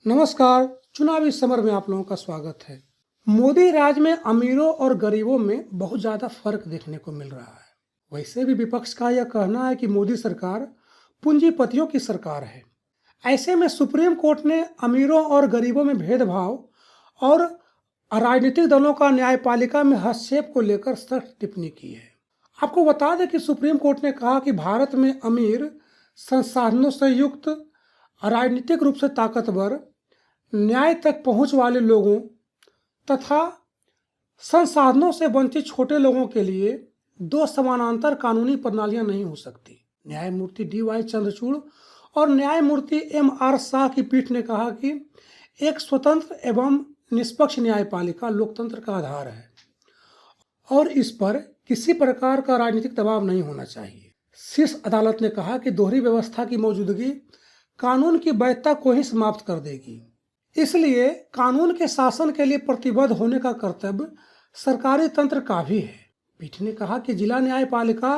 नमस्कार। चुनावी समर में आप लोगों का स्वागत है। मोदी राज में अमीरों और गरीबों में बहुत ज़्यादा फर्क देखने को मिल रहा है। वैसे भी विपक्ष का यह कहना है कि मोदी सरकार पूंजीपतियों की सरकार है। ऐसे में सुप्रीम कोर्ट ने अमीरों और गरीबों में भेदभाव और राजनीतिक दलों का न्यायपालिका में हस्तक्षेप को लेकर सख्त टिप्पणी की है। आपको बता दें कि सुप्रीम कोर्ट ने कहा कि भारत में अमीर, संसाधनों से युक्त, राजनीतिक रूप से ताकतवर, न्याय तक पहुंच वाले लोगों तथा संसाधनों से वंचित छोटे लोगों के लिए दो समानांतर कानूनी प्रणालियां नहीं हो सकती। न्यायमूर्ति डी.वाई. चंद्रचूड़ और न्यायमूर्ति एम.आर. शाह की पीठ ने कहा कि एक स्वतंत्र एवं निष्पक्ष न्यायपालिका लोकतंत्र का आधार है और इस पर किसी प्रकार का राजनीतिक दबाव नहीं होना चाहिए। शीर्ष अदालत ने कहा कि दोहरी व्यवस्था की मौजूदगी कानून की वैधता को ही समाप्त कर देगी, इसलिए कानून के शासन के लिए प्रतिबद्ध होने का कर्तव्य सरकारी तंत्र का भी है। पीठ ने कहा कि जिला न्यायपालिका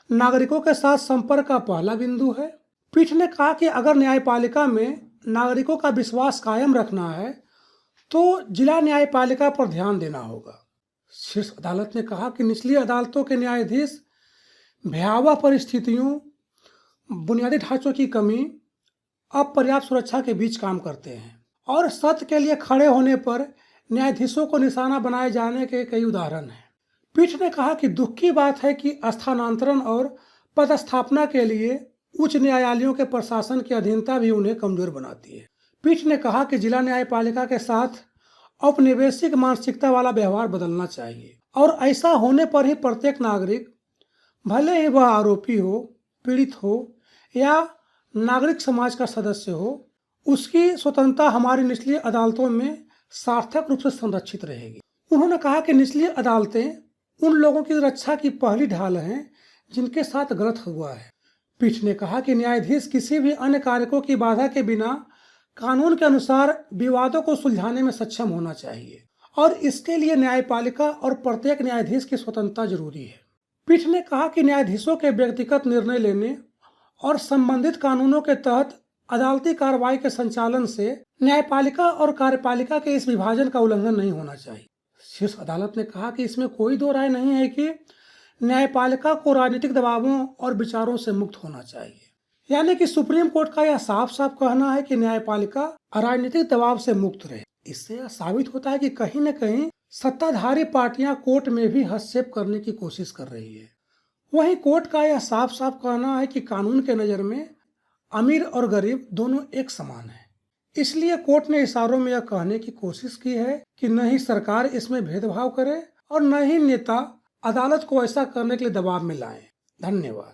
नागरिकों के साथ संपर्क का पहला बिंदु है। पीठ ने कहा कि अगर न्यायपालिका में नागरिकों का विश्वास कायम रखना है तो जिला न्यायपालिका पर ध्यान देना होगा। शीर्ष अदालत ने कहा कि निचली अदालतों के न्यायाधीश भयावह परिस्थितियों, बुनियादी ढांचों की कमी, अपर्याप्त सुरक्षा के बीच काम करते हैं और सत्य के लिए खड़े होने पर न्यायाधीशों को निशाना बनाए जाने के कई उदाहरण हैं। पीठ ने कहा कि दुख की बात है कि स्थानांतरण और पदस्थापना के लिए उच्च न्यायालयों के प्रशासन की अधीनता भी उन्हें कमजोर बनाती है। पीठ ने कहा कि जिला न्यायपालिका के साथ औपनिवेशिक मानसिकता वाला व्यवहार बदलना चाहिए और ऐसा होने पर ही प्रत्येक नागरिक, भले ही वह आरोपी हो, पीड़ित हो या नागरिक समाज का सदस्य हो, उसकी स्वतंत्रता हमारी निचली अदालतों में सार्थक रूप से संरक्षित रहेगी। उन्होंने कहा कि निचली अदालतें उन लोगों की रक्षा की पहली ढाल हैं जिनके साथ गलत हुआ है। पीठ ने कहा कि न्यायाधीश किसी भी अन्य कारकों की बाधा के बिना कानून के अनुसार विवादों को सुलझाने में सक्षम होना चाहिए और इसके लिए न्यायपालिका और प्रत्येक न्यायाधीश की स्वतंत्रता जरूरी है। पीठ ने कहा कि न्यायाधीशों के व्यक्तिगत निर्णय लेने और संबंधित कानूनों के तहत अदालती कार्रवाई के संचालन से न्यायपालिका और कार्यपालिका के इस विभाजन का उल्लंघन नहीं होना चाहिए। शीर्ष अदालत ने कहा कि इसमें कोई दो राय नहीं है कि न्यायपालिका को राजनीतिक दबावों और विचारों से मुक्त होना चाहिए। यानी कि सुप्रीम कोर्ट का यह साफ साफ कहना है कि न्यायपालिका राजनीतिक दबाव से मुक्त रहे। इससे यह साबित होता है कि कहीं न कहीं सत्ताधारी पार्टियां कोर्ट में भी हस्तक्षेप करने की कोशिश कर रही है। वहीं कोर्ट का यह साफ साफ कहना है कि कानून के नज़र में अमीर और गरीब दोनों एक समान हैं। इसलिए कोर्ट ने इशारों में यह कहने की कोशिश की है कि न ही सरकार इसमें भेदभाव करे और न ही नेता अदालत को ऐसा करने के लिए दबाव में लाएं। धन्यवाद।